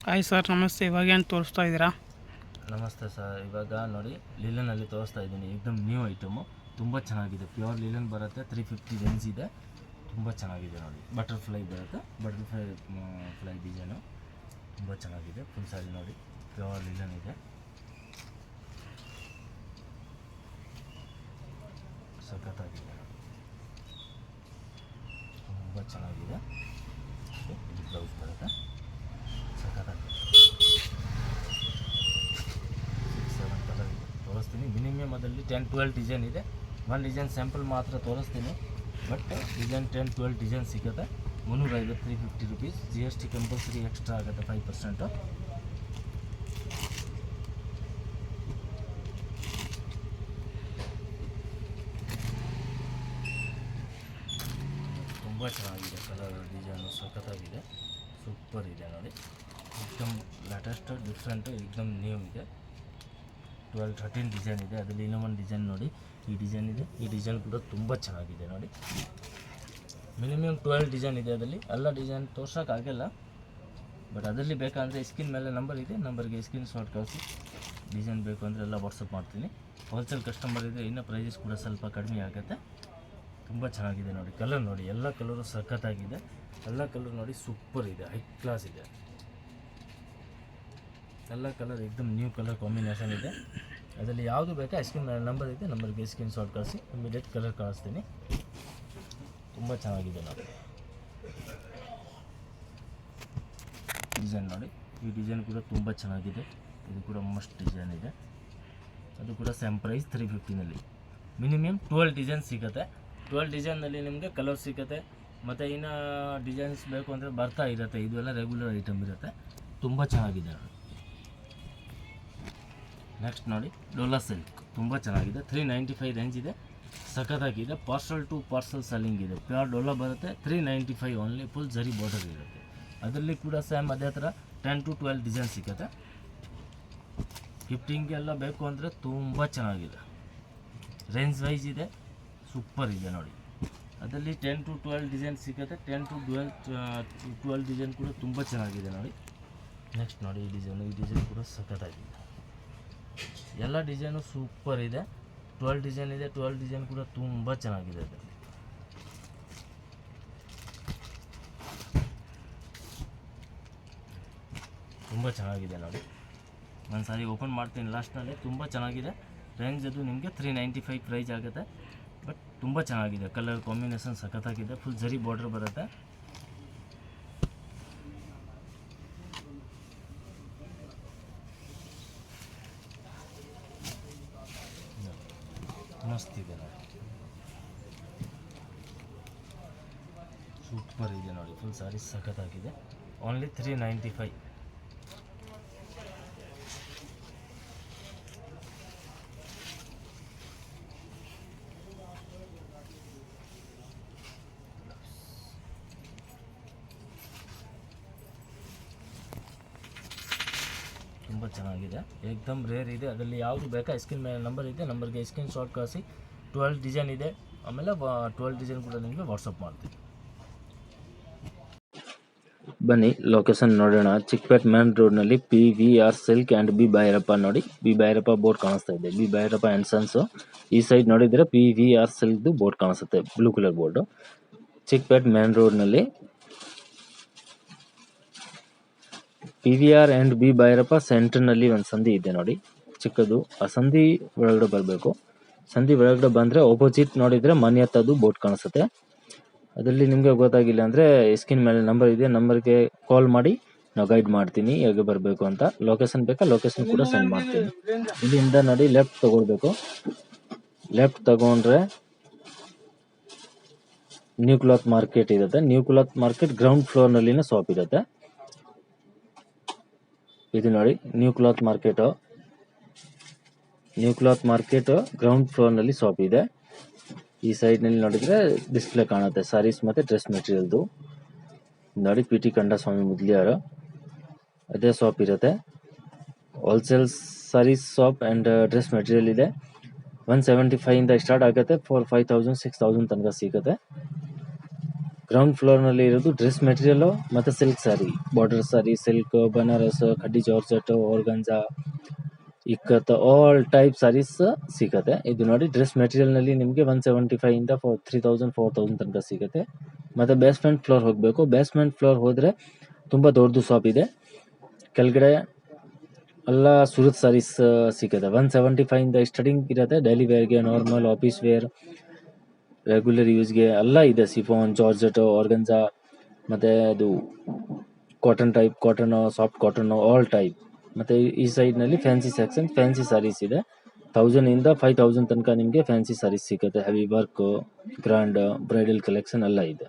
Hi sir, ನಮಸ್ತೆ. ಇವಾಗ ಏನು ತೋರಿಸ್ತಾ ಇದ್ದೀರಾ? ನಮಸ್ತೆ ಸರ್. ಇವಾಗ ನೋಡಿ ಲಿಲನಲ್ಲಿ ತೋರಿಸ್ತಾ ಇದ್ದೀನಿ. ಏಕದಮ್ ನ್ಯೂ ಐಟಮು, ತುಂಬ ಚೆನ್ನಾಗಿದೆ. ಪ್ಯೂರ್ ಲಿಲನ್ ಬರುತ್ತೆ. 350 ರೇಂಜ್ ಇದೆ. ತುಂಬ ಚೆನ್ನಾಗಿದೆ ನೋಡಿ. ಬಟರ್ಫ್ಲೈ ಬರುತ್ತೆ. ಬಟರ್ಫ್ಲೈ ಡಿಸೈನು ತುಂಬ ಚೆನ್ನಾಗಿದೆ. ಫುಲ್ ಸ್ಯಾರಿ ನೋಡಿ, ಪ್ಯೂರ್ ಲಿಲನ್ ಇದೆ. ಸಖತ್ತಾಗಿದೆ ನೋಡಿ, ತುಂಬ ಚೆನ್ನಾಗಿದೆ. ಇದು ಬ್ಲೌಸ್ ಬರುತ್ತೆ. ಸಖತ್ತಾಗಿದೆ. 6-7 ಕಲರ್ ಇದೆ. ತೋರಿಸ್ತೀನಿ. ಮಿನಿಮಮ್ ಅದರಲ್ಲಿ 10-12 ಡಿಸೈನ್ ಇದೆ. ಒಂದು ಡಿಸೈನ್ ಸ್ಯಾಂಪಲ್ ಮಾತ್ರ ತೋರಿಸ್ತೀನಿ. ಬಟ್ ಡಿಸೈನ್ 10-12 ಡಿಸೈನ್ ಸಿಗುತ್ತೆ. 350, 350 ರುಪೀಸ್. GST ಕಂಪಲ್ಸರಿ ಎಕ್ಸ್ಟ್ರಾ ಆಗುತ್ತೆ 5%. ತುಂಬ ಚೆನ್ನಾಗಿದೆ. ಕಲರ್ ಡಿಸೈನು ಸಖತ್ತಾಗಿದೆ. ಸೂಪರ್ ಇದೆ ನೋಡಿ. ಏಕದಮ್ ಲೇಟೆಸ್ಟ್, ಡಿಫ್ರೆಂಟು, ಏಕದಮ್ ನ್ಯೂ ಇದೆ. 12-13 ಡಿಸೈನ್ ಇದೆ. ಅದರಲ್ಲಿ ಇನ್ನೊಂದು ಡಿಸೈನ್ ನೋಡಿ, ಈ ಡಿಸೈನ್ ಇದೆ. ಈ ಡಿಸೈನ್ ಕೂಡ ತುಂಬ ಚೆನ್ನಾಗಿದೆ ನೋಡಿ. ಮಿನಿಮಮ್ 12 ಡಿಸೈನ್ ಇದೆ. ಅದರಲ್ಲಿ ಎಲ್ಲ ಡಿಸೈನ್ ತೋರ್ಸೋಕ್ಕಾಗಲ್ಲ. ಬಟ್ ಅದರಲ್ಲಿ ಬೇಕಂದರೆ ಸ್ಕ್ರೀನ್ ಮೇಲೆ ನಂಬರ್ ಇದೆ, ನಂಬರ್ಗೆ ಸ್ಕ್ರೀನ್ ಶಾಟ್ ಕಳಿಸಿ. ಡಿಸೈನ್ ಬೇಕು ಅಂದರೆ ಎಲ್ಲ ವಾಟ್ಸಪ್ ಮಾಡ್ತೀನಿ. ಹೋಲ್ಸೇಲ್ ಕಸ್ಟಮರ್ ಇದೆ, ಇನ್ನೂ ಪ್ರೈಸಸ್ ಕೂಡ ಸ್ವಲ್ಪ ಕಡಿಮೆ ಆಗುತ್ತೆ. ತುಂಬ ಚೆನ್ನಾಗಿದೆ ನೋಡಿ. ಕಲರ್ ನೋಡಿ, ಎಲ್ಲ ಕಲರು ಸಖತ್ತಾಗಿದೆ. ಎಲ್ಲ ಕಲರ್ ನೋಡಿ ಸೂಪರ್ ಇದೆ, ಹೈ ಕ್ಲಾಸ್ ಇದೆ. ಎಲ್ಲ ಕಲರ್ ಏಕದಮ್ ನ್ಯೂ ಕಲರ್ ಕಾಂಬಿನೇಷನ್ ಇದೆ. ಅದರಲ್ಲಿ ಯಾವುದು ಬೇಕಾ ಸ್ಕ್ರೀನ್ ನಂಬರ್ ಇದೆ, ನಂಬರ್ಗೆ ಸ್ಕ್ರೀನ್ ಶಾಟ್ ಕಳಿಸಿ, ಇಮಿಡಿಯೇಟ್ ಕಲರ್ ಕಳಿಸ್ತೀನಿ. ತುಂಬ ಚೆನ್ನಾಗಿದೆ ನೋಡಿ. ಡಿಸೈನ್ ನೋಡಿ, ಈ ಡಿಸೈನ್ ಕೂಡ ತುಂಬ ಚೆನ್ನಾಗಿದೆ. ಇದು ಕೂಡ ಮಸ್ಟ್ ಡಿಸೈನ್ ಇದೆ. ಅದು ಕೂಡ ಸೇಮ್ ಪ್ರೈಸ್ 350ನಲ್ಲಿ. ಮಿನಿಮಮ್ 12 ಡಿಸೈನ್ ಸಿಗುತ್ತೆ. 12 ಡಿಸೈನ್ನಲ್ಲಿ ನಿಮಗೆ ಕಲರ್ ಸಿಗುತ್ತೆ. ಮತ್ತು ಇನ್ನು ಡಿಸೈನ್ಸ್ ಬೇಕು ಅಂದರೆ ಬರ್ತಾ ಇರುತ್ತೆ. ಇದೆಲ್ಲ ರೆಗ್ಯುಲರ್ ಐಟಮ್ ಇರುತ್ತೆ. ತುಂಬ ಚೆನ್ನಾಗಿದೆ ನೋಡಿ. ನೆಕ್ಸ್ಟ್ ನೋಡಿ, ಡೋಲಾ ಸಿಲ್ಕ್ ತುಂಬ ಚೆನ್ನಾಗಿದೆ. 395 ರೇಂಜ್ ಇದೆ. ಸಖತ್ತಾಗಿದೆ. ಪಾರ್ಸಲ್ ಟು ಪಾರ್ಸಲ್ ಸೆಲ್ಲಿಂಗ್ ಇದೆ. ಪ್ಯೂರ್ ಡೋಲಾ ಬರುತ್ತೆ. 395 ಓನ್ಲಿ. ಫುಲ್ ಜರಿ ಬಾರ್ಡರ್ ಇರುತ್ತೆ. ಅದರಲ್ಲಿ ಕೂಡ ಸೇಮ್ ಅದೇ ಥರ 10-12 ಡಿಸೈನ್ ಸಿಗುತ್ತೆ. ಗಿಫ್ಟಿಂಗೆಲ್ಲ ಬೇಕು ಅಂದರೆ ತುಂಬ ಚೆನ್ನಾಗಿದೆ. ರೇಂಜ್ ವೈಸ್ ಇದೆ, ಸೂಪರ್ ಇದೆ ನೋಡಿ. ಅದರಲ್ಲಿ 10-12 ಡಿಸೈನ್ ಸಿಗುತ್ತೆ. 10-12 ಡಿಸೈನ್ ಕೂಡ ತುಂಬ ಚೆನ್ನಾಗಿದೆ ನೋಡಿ. ನೆಕ್ಸ್ಟ್ ನೋಡಿ, ಈ ಡಿಸೈನ್ ಕೂಡ ಸಖತ್ತಾಗಿದೆ. ಎಲ್ಲ ಡಿಸೈನು ಸೂಪರ್ ಇದೆ. 12 ಡಿಸೈನ್ ಇದೆ. 12 ಡಿಸೈನ್ ಕೂಡ ತುಂಬ ಚೆನ್ನಾಗಿದೆ. ಅದರಲ್ಲಿ ತುಂಬ ಚೆನ್ನಾಗಿದೆ ನೋಡಿ. ಒಂದು ಸಾರಿ ಓಪನ್ ಮಾಡ್ತೀನಿ ಲಾಸ್ಟ್ನಲ್ಲಿ. ತುಂಬ ಚೆನ್ನಾಗಿದೆ. ರೇಂಜ್ ಅದು ನಿಮಗೆ 395 ಪ್ರೈಸ್ ಆಗುತ್ತೆ. ಬಟ್ ತುಂಬ ಚೆನ್ನಾಗಿದೆ. ಕಲರ್ ಕಾಂಬಿನೇಷನ್ ಸಖತ್ತಾಗಿದೆ. ಫುಲ್ ಜರಿ ಬಾರ್ಡರ್ ಬರುತ್ತೆ. ಮಸ್ತ್ ಇದೆ ನೋಡಿ, ಸೂಪರ್ ಇದೆ ನೋಡಿ. ಫುಲ್ ಸಾರಿ ಸಖತ್ತಾಗಿದೆ. ಓನ್ಲಿ 395. ತುಂಬ ಚೆನ್ನಾಗಿದೆ. ಏಕದಮ್ ರೇರ್ ಇದೆ. ಅದರಲ್ಲಿ ಯಾವುದು ಬೇಕಾ ಸ್ಕ್ರೀನ್ ಮೇಲೆ ನಂಬರ್ ಇದೆ, ನಂಬರ್ಗೆ ಸ್ಕ್ರೀನ್ ಶಾಟ್ ಕಳಿಸಿ. 12 ಡಿಸೈನ್ ಇದೆ. ಆಮೇಲೆ 12 ಡಿಸೈನ್ ಕೂಡ ನಿಮಗೆ ವಾಟ್ಸಪ್ ಮಾಡ್ತೀನಿ. ಬನ್ನಿ ಲೊಕೇಶನ್ ನೋಡೋಣ. ಚಿಕ್ಕಪೇಟ್ ಮೇನ್ ರೋಡ್ನಲ್ಲಿ PVR silk and B Bhairappa ನೋಡಿ. ಬಿ ಭೈರಪ್ಪ ಬೋರ್ಡ್ ಕಾಣಿಸ್ತಾ ಇದೆ. B Bhairappa and sons. ಈ ಸೈಡ್ ನೋಡಿದರೆ PVR ಸಿಲ್ಕ್ದು ಬೋರ್ಡ್ ಕಾಣಿಸುತ್ತೆ, blue colour board. Chickpet main ರೋಡ್ನಲ್ಲಿ PVR ಆ್ಯಂಡ್ ಬಿ ಭೈರಪ್ಪ ಸೆಂಟರ್ನಲ್ಲಿ ಒಂದು ಸಂಧಿ ಇದೆ ನೋಡಿ, ಚಿಕ್ಕದು. ಆ ಸಂಧಿ ಒಳಗಡೆ ಬರಬೇಕು. ಸಂಧಿ ಒಳಗಡೆ ಬಂದರೆ ಆಪೋಸಿಟ್ ನೋಡಿದರೆ ಮನೆ ಹತ್ತದು ಬೋರ್ಡ್ ಕಾಣಿಸುತ್ತೆ. ಅದರಲ್ಲಿ ನಿಮಗೆ ಗೊತ್ತಾಗಿಲ್ಲ ಅಂದರೆ ಸ್ಕ್ರೀನ್ ಮೇಲೆ ನಂಬರ್ ಇದೆ, ನಂಬರ್ಗೆ ಕಾಲ್ ಮಾಡಿ ನಾವು ಗೈಡ್ ಮಾಡ್ತೀನಿ ಹೇಗೆ ಬರಬೇಕು ಅಂತ. ಲೊಕೇಶನ್ ಬೇಕಾ, ಲೊಕೇಶನ್ ಕೂಡ ಸೆಂಡ್ ಮಾಡ್ತೀನಿ. ಇಲ್ಲಿಂದ ನೋಡಿ ಲೆಫ್ಟ್ ತಗೊಳ್ಬೇಕು. ಲೆಫ್ಟ್ ತಗೊಂಡ್ರೆ ನ್ಯೂ ಕ್ಲಾತ್ ಮಾರ್ಕೆಟ್ ಇರುತ್ತೆ. ನ್ಯೂ ಕ್ಲಾತ್ ಮಾರ್ಕೆಟ್ ಗ್ರೌಂಡ್ ಫ್ಲೋರ್ನಲ್ಲಿನ ಶಾಪ್ ಇರುತ್ತೆ. ಇದು ನೋಡಿ new cloth market. New cloth market ground ಫ್ಲೋರ್ನಲ್ಲಿ ಶಾಪ್ ಇದೆ. ಈ ಸೈಡ್ನಲ್ಲಿ ನೋಡಿದರೆ ಡಿಸ್ಪ್ಲೇ ಕಾಣುತ್ತೆ ಸಾರೀಸ್ ಮತ್ತು ಡ್ರೆಸ್ ಮೆಟೀರಿಯಲ್ದು ನೋಡಿ. PT ಕಂಡಸ್ವಾಮಿ ಮುದ್ಲಿಯಾರು ಅದೇ ಶಾಪ್ ಇರುತ್ತೆ. Wholesale sarees shop and dress material ಇದೆ. 175 ಇಂದ ಸ್ಟಾರ್ಟ್ ಆಗುತ್ತೆ. 4,000, 5,000, 6,000 ತನಕ ಸಿಗುತ್ತೆ. ಗ್ರೌಂಡ್ ಫ್ಲೋರ್ನಲ್ಲಿ ಇರೋದು ಡ್ರೆಸ್ ಮೆಟೀರಿಯಲು ಮತ್ತು silk saree, border saree, silk, Banaras, khaddi georgette, organza, ikkat, all type sarees ಸಿಗುತ್ತೆ. ಇದು ನೋಡಿ ಡ್ರೆಸ್ ಮೆಟೀರಿಯಲ್ನಲ್ಲಿ ನಿಮಗೆ 175 ಇಂದ 3000 4000 ತನಕ ಸಿಗುತ್ತೆ. ಮತ್ತು ಬೇಸ್ಮೆಂಟ್ ಫ್ಲೋರ್ ಹೋಗಬೇಕು. ಬೇಸ್ಮೆಂಟ್ ಫ್ಲೋರ್ ಹೋದರೆ ತುಂಬ ದೊಡ್ಡದು ಶಾಪ್ ಇದೆ. ಕೆಳಗಡೆ ಎಲ್ಲ ಸೂರತ್ ಸ್ಯಾರೀಸ್ ಸಿಗುತ್ತೆ. 175 ಇಂದ ಸ್ಟಾರ್ಟಿಂಗ್ ಇರುತ್ತೆ. ಡೈಲಿ ವೇರ್ಗೆ, ನಾರ್ಮಲ್, ಆಫೀಸ್ ವೇರ್, ರೆಗ್ಯುಲರ್ ಯೂಸ್ಗೆ ಎಲ್ಲ ಇದೆ. ಸಿಫಾನ್, ಜಾರ್ಜೆಟ್, ಆರ್ಗಂಜಾ, ಮತ್ತು ಅದು cotton type, cotton, soft cotton, all type. ಮತ್ತು ಈ ಸೈಡ್ನಲ್ಲಿ ಫ್ಯಾನ್ಸಿ ಸೆಕ್ಷನ್, ಫ್ಯಾನ್ಸಿ ಸ್ಯಾರೀಸ್ ಇದೆ. 1000 ಇಂದ 5000 ತನಕ ನಿಮಗೆ ಫ್ಯಾನ್ಸಿ ಸ್ಯಾರೀಸ್ ಸಿಗುತ್ತೆ. Heavy work, grand, bridal collection ಎಲ್ಲ ಇದೆ.